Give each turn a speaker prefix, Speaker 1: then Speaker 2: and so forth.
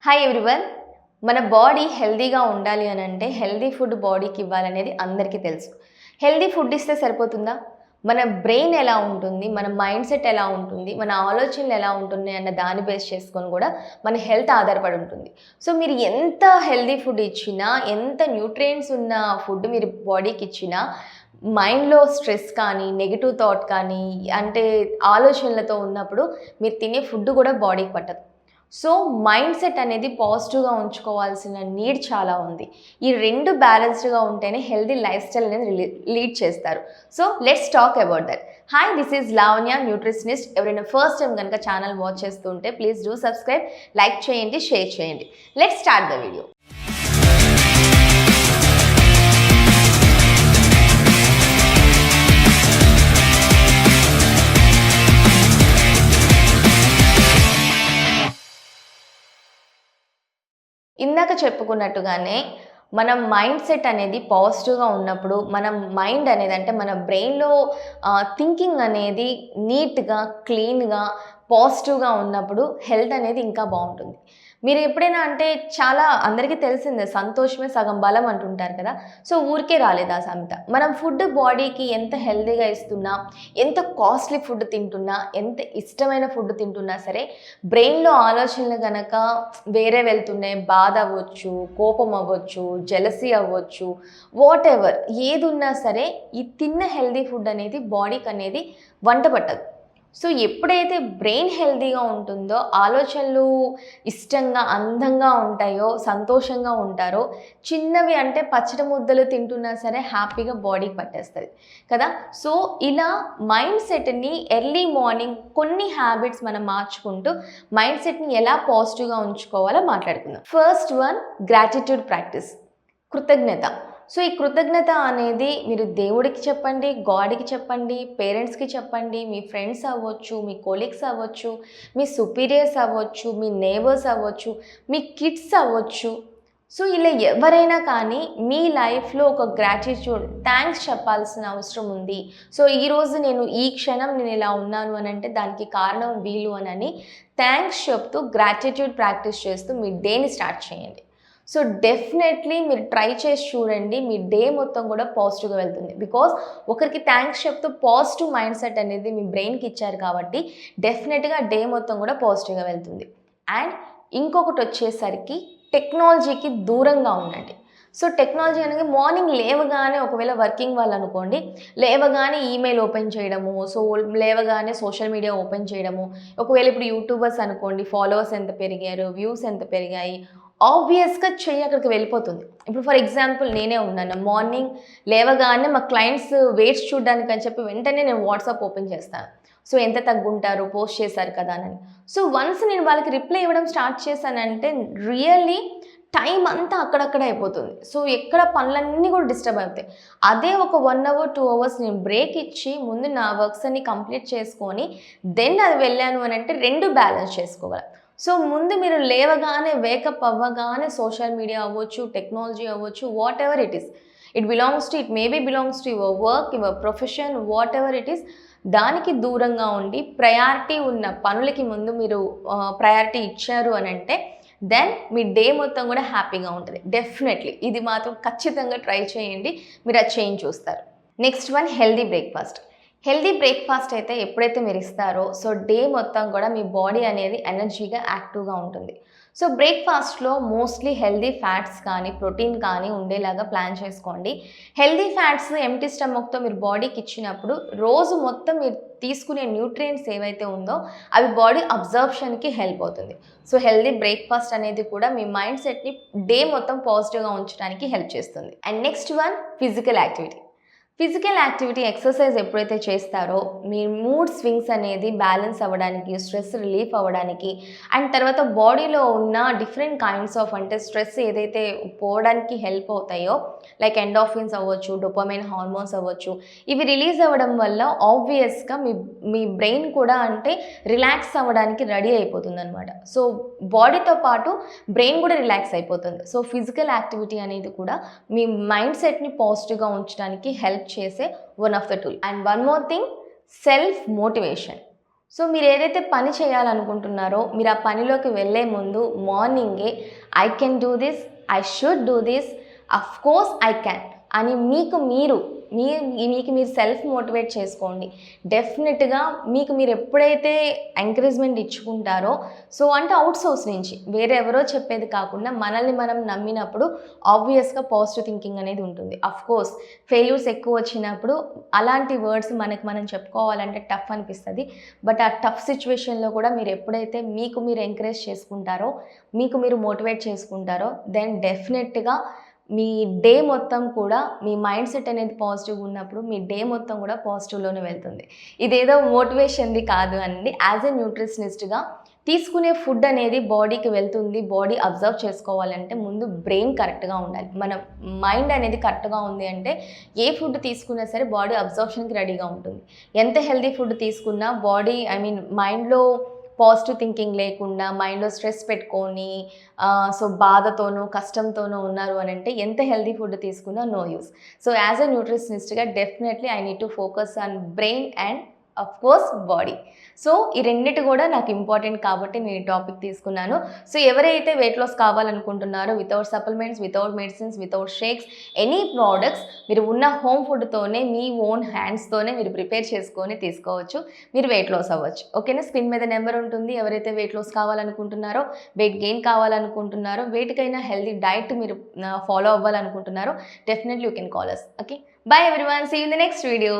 Speaker 1: Hi everyone. మన body హెల్తీగా ఉండాలి అని అంటే హెల్తీ ఫుడ్ బాడీకి ఇవ్వాలనేది అందరికీ తెలుసు. హెల్తీ ఫుడ్ ఇస్తే సరిపోతుందా? మన బ్రెయిన్ ఎలా ఉంటుంది, మన మైండ్ సెట్ ఎలా ఉంటుంది, మన ఆలోచనలు ఎలా ఉంటున్నాయి అన్న దాన్ని బేస్ చేసుకొని కూడా మన హెల్త్ ఆధారపడి ఉంటుంది. సో మీరు ఎంత హెల్తీ ఫుడ్ ఇచ్చినా, ఎంత న్యూట్రియంట్స్ ఉన్న ఫుడ్ మీరు బాడీకి ఇచ్చినా, మైండ్లో స్ట్రెస్ కానీ, నెగిటివ్ థాట్ కానీ, అంటే ఆలోచనలతో ఉన్నప్పుడు మీరు తినే ఫుడ్ కూడా బాడీకి పట్టదు. సో మైండ్ సెట్ అనేది పాజిటివ్గా ఉంచుకోవాల్సిన నీడ్ చాలా ఉంది. ఈ రెండు బ్యాలెన్స్డ్గా ఉంటేనే హెల్దీ లైఫ్ స్టైల్ అనేది లీడ్ చేస్తారు. So let's talk about that. Hi, this is Lavanya, nutritionist. ఎవరైనా ఫస్ట్ టైం కనుక ఛానల్ వాచ్ చేస్తుంటే ప్లీజ్ డూ సబ్స్క్రైబ్, లైక్ చేయండి, షేర్ చేయండి. Let's start the video. ఇందాక చెప్పుకున్నట్టుగానే మన మైండ్ సెట్ అనేది పాజిటివ్గా ఉన్నప్పుడు, మన మైండ్ అనేది అంటే మన బ్రెయిన్లో థింకింగ్ అనేది నీట్గా, క్లీన్గా, పాజిటివ్గా ఉన్నప్పుడు హెల్త్ అనేది ఇంకా బాగుంటుంది. మీరు ఎప్పుడైనా అంటే చాలా అందరికీ తెలిసిందే, సంతోషమే సగం బలం అంటుంటారు కదా. సో ఊరికే రాలేదు ఆ సామెత. మనం ఫుడ్ బాడీకి ఎంత హెల్తీగా ఇస్తున్నా, ఎంత కాస్ట్లీ ఫుడ్ తింటున్నా, ఎంత ఇష్టమైన ఫుడ్ తింటున్నా సరే బ్రెయిన్లో ఆలోచనలు కనుక వేరే వెళ్తున్నాయి, బాధ అవ్వచ్చు, కోపం అవ్వచ్చు, జెలసీ అవ్వచ్చు, వాట్ ఎవర్ ఏది ఉన్నా సరే ఈ తిన్న హెల్తీ ఫుడ్ అనేది బాడీకి అనేది వంట పట్టదు. సో ఎప్పుడైతే బ్రెయిన్ హెల్తీగా ఉంటుందో, ఆలోచనలు ఇష్టంగా, అందంగా ఉంటాయో, సంతోషంగా ఉంటారో, చిన్నవి అంటే పచ్చడి ముద్దలు తింటున్నా సరే హ్యాపీగా బాడీకి పట్టేస్తుంది కదా. సో ఇలా మైండ్ సెట్ని ఎర్లీ మార్నింగ్ కొన్ని హ్యాబిట్స్ మనం మార్చుకుంటూ మైండ్ సెట్ని ఎలా పాజిటివ్గా ఉంచుకోవాలో మాట్లాడుకుందాం. ఫస్ట్ వన్, గ్రాటిట్యూడ్ ప్రాక్టీస్, కృతజ్ఞత. సో ఈ కృతజ్ఞత అనేది మీరు దేవుడికి చెప్పండి, గాడ్కి చెప్పండి, పేరెంట్స్కి చెప్పండి, మీ ఫ్రెండ్స్ అవ్వచ్చు, మీ కొలీగ్స్ అవ్వచ్చు, మీ సుపీరియర్స్ అవ్వచ్చు, మీ నేబర్స్ అవ్వచ్చు, మీ కిడ్స్ అవ్వచ్చు. సో ఇలా ఎవరైనా కానీ మీ లైఫ్లో ఒక గ్రాటిట్యూడ్, థ్యాంక్స్ చెప్పాల్సిన అవసరం ఉంది. సో ఈరోజు నేను ఈ క్షణం నేను ఇలా ఉన్నాను అని అంటే దానికి కారణం వీలు అని థ్యాంక్స్ చెప్తూ గ్రాటిట్యూడ్ ప్రాక్టీస్ చేస్తూ మీ డేని స్టార్ట్ చేయండి. సో డెఫినెట్లీ మీరు ట్రై చేసి చూడండి, మీ డే మొత్తం కూడా పాజిటివ్గా వెళ్తుంది. బికాస్ ఒకరికి థ్యాంక్స్ చెప్తూ పాజిటివ్ మైండ్ సెట్ అనేది మీ బ్రెయిన్కి ఇచ్చారు కాబట్టి డెఫినెట్గా డే మొత్తం కూడా పాజిటివ్గా వెళ్తుంది. అండ్ ఇంకొకటి వచ్చేసరికి టెక్నాలజీకి దూరంగా ఉండండి. సో టెక్నాలజీ అనేది మార్నింగ్ లేవగానే, ఒకవేళ వర్కింగ్ వాళ్ళు అనుకోండి, లేవగానే ఈమెయిల్ ఓపెన్ చేయడము, సో లేవగానే సోషల్ మీడియా ఓపెన్ చేయడము, ఒకవేళ ఇప్పుడు యూట్యూబర్స్ అనుకోండి, ఫాలోవర్స్ ఎంత పెరిగారు, వ్యూస్ ఎంత పెరిగాయి, ఆబ్వియస్గా చెయ్యి అక్కడికి వెళ్ళిపోతుంది. ఇప్పుడు ఫర్ ఎగ్జాంపుల్ నేనే ఉన్నాను, మార్నింగ్ లేవగానే మా క్లయింట్స్ వెయిట్స్ చూడడానికి అని చెప్పి వెంటనే నేను వాట్సాప్ ఓపెన్ చేస్తాను. సో ఎంత తగ్గుంటారు, పోస్ట్ చేశారు కదా అని. సో వన్స్ నేను వాళ్ళకి రిప్లై ఇవ్వడం స్టార్ట్ చేశానంటే రియల్లీ టైం అంతా అక్కడక్కడ అయిపోతుంది. సో ఎక్కడ పనులన్నీ కూడా డిస్టర్బ్ అవుతాయి. అదే ఒక 1 అవర్ 2 అవర్స్ నేను బ్రేక్ ఇచ్చి ముందు నా వర్క్స్ అన్ని కంప్లీట్ చేసుకొని దెన్ అది వెళ్ళాను అని అంటే రెండు బ్యాలెన్స్ చేసుకోవాలి. సో ముందు మీరు లేవగానే, వేకప్ అవ్వగానే సోషల్ మీడియా అవ్వచ్చు, టెక్నాలజీ అవ్వచ్చు, what ever it is, it maybe belongs to your work, your profession, what ever it is, దానికి దూరంగా ఉండి ప్రయారిటీ ఉన్న పనులకి ముందు మీరు ప్రయారిటీ ఇచ్చారు అని అంటే దెన్ మీ డే మొత్తం కూడా హ్యాపీగా ఉంటుంది. డెఫినెట్లీ ఇది మాత్రం ఖచ్చితంగా ట్రై చేయండి, మీరు అది చేంజ్ చూస్తారు. Next one, healthy breakfast. Healthy breakfast అయితే ఎప్పుడైతే మీరు ఇస్తారో సో డే మొత్తం కూడా మీ బాడీ అనేది ఎనర్జీగా, యాక్టివ్గా ఉంటుంది. సో బ్రేక్ఫాస్ట్లో మోస్ట్లీ హెల్దీ ఫ్యాట్స్ కానీ, ప్రోటీన్ కానీ ఉండేలాగా ప్లాన్ చేసుకోండి. హెల్దీ ఫ్యాట్స్ ఎంప్టీ స్టమక్తో మీరు బాడీకి ఇచ్చినప్పుడు రోజు మొత్తం మీరు తీసుకునే న్యూట్రియంట్స్ ఏవైతే ఉందో అవి బాడీ అబ్జర్ప్షన్కి హెల్ప్ అవుతుంది. సో హెల్దీ బ్రేక్ఫాస్ట్ అనేది కూడా మీ మైండ్ సెట్ని డే మొత్తం పాజిటివ్గా ఉంచడానికి హెల్ప్ చేస్తుంది. And next one, physical activity. Physical activity, exercise ఎప్పుడైతే చేస్తారో మీ మూడ్ స్వింగ్స్ అనేది బ్యాలెన్స్ అవ్వడానికి, స్ట్రెస్ రిలీఫ్ అవ్వడానికి, అండ్ తర్వాత బాడీలో ఉన్న డిఫరెంట్ కైండ్స్ ఆఫ్ అంటే స్ట్రెస్ ఏదైతే పోవడానికి హెల్ప్ అవుతాయో, లైక్ ఎండార్ఫిన్స్ అవ్వచ్చు, డోపమైన్ హార్మోన్స్ అవ్వచ్చు, ఇవి రిలీజ్ అవ్వడం వల్ల ఆబ్వియస్గా మీ బ్రెయిన్ కూడా అంటే రిలాక్స్ అవ్వడానికి రెడీ అయిపోతుంది అనమాట. సో బాడీతో పాటు బ్రెయిన్ కూడా రిలాక్స్ అయిపోతుంది. సో ఫిజికల్ యాక్టివిటీ అనేది కూడా మీ మైండ్ సెట్ని పాజిటివ్గా ఉంచడానికి హెల్ప్ చేసే one of the tool. And one more thing, self motivation. So మీరు ఏదైతే పని చేయాలనుకుంటున్నారో మీరు ఆ పనిలోకి వెళ్ళే ముందు మార్నింగే I can do this, I should do this, of course I can అని మీకు మీరు సెల్ఫ్ మోటివేట్ చేసుకోండి. డెఫినెట్గా మీకు మీరు ఎప్పుడైతే ఎంకరేజ్మెంట్ ఇచ్చుకుంటారో, సో అంటే అవుట్ సోర్స్ నుంచి వేరే ఎవరో చెప్పేది కాకుండా మనల్ని మనం నమ్మినప్పుడు ఆబ్వియస్గా పాజిటివ్ థింకింగ్ అనేది ఉంటుంది. అఫ్ కోర్స్ ఫెయిల్యూర్స్ ఎక్కువ వచ్చినప్పుడు అలాంటి వర్డ్స్ మనకు మనం చెప్పుకోవాలంటే టఫ్ అనిపిస్తుంది. బట్ ఆ టఫ్ సిచ్యువేషన్లో కూడా మీరు ఎప్పుడైతే మీకు మీరు ఎంకరేజ్ చేసుకుంటారో, మీకు మీరు మోటివేట్ చేసుకుంటారో, దెన్ డెఫినెట్గా మీ డే మొత్తం కూడా మీ మైండ్ సెట్ అనేది పాజిటివ్గా ఉన్నప్పుడు మీ డే మొత్తం కూడా పాజిటివ్లోనే వెళ్తుంది. ఇదేదో మోటివేషన్ది కాదు అండి. యాజ్ ఎ న్యూట్రిషనిస్ట్గా తీసుకునే ఫుడ్ అనేది బాడీకి వెళ్తుంది. బాడీ అబ్జర్వ్ చేసుకోవాలంటే ముందు బ్రెయిన్ కరెక్ట్గా ఉండాలి. మన మైండ్ అనేది కరెక్ట్గా ఉంది అంటే ఏ ఫుడ్ తీసుకున్నా సరే బాడీ అబ్జర్ప్షన్కి రెడీగా ఉంటుంది. ఎంత హెల్తీ ఫుడ్ తీసుకున్నా బాడీ మైండ్లో పాజిటివ్ థింకింగ్ లేకుండా మైండ్లో స్ట్రెస్ పెట్టుకొని సో బాధతోనూ కష్టంతోనూ ఉన్నారు అని అంటే ఎంత హెల్తీ ఫుడ్ తీసుకున్నా no use. So as a న్యూట్రిషనిస్ట్గా definitely I need to focus on brain and of course body. So ఈ రెండిటి కూడా నాకు ఇంపార్టెంట్ కాబట్టి నేను ఈ టాపిక్ తీసుకున్నాను. సో ఎవరైతే వెయిట్ లాస్ కావాలనుకుంటున్నారో without supplements, without medicines, without shakes, any products మీరు ఉన్న హోమ్ ఫుడ్తోనే మీ ఓన్ హ్యాండ్స్తోనే మీరు ప్రిపేర్ చేసుకొని తీసుకోవచ్చు. మీరు వెయిట్ లాస్ అవ్వచ్చు. ఓకేనా? స్క్రీన్ మీద నెంబర్ ఉంటుంది. ఎవరైతే వెయిట్ లాస్ కావాలనుకుంటున్నారో, వెయిట్ గెయిన్ కావాలనుకుంటున్నారో, వెయిట్కైనా హెల్తీ డైట్ మీరు ఫాలో అవ్వాలనుకుంటున్నారో definitely you can call us. Okay, bye everyone, see you in the next video.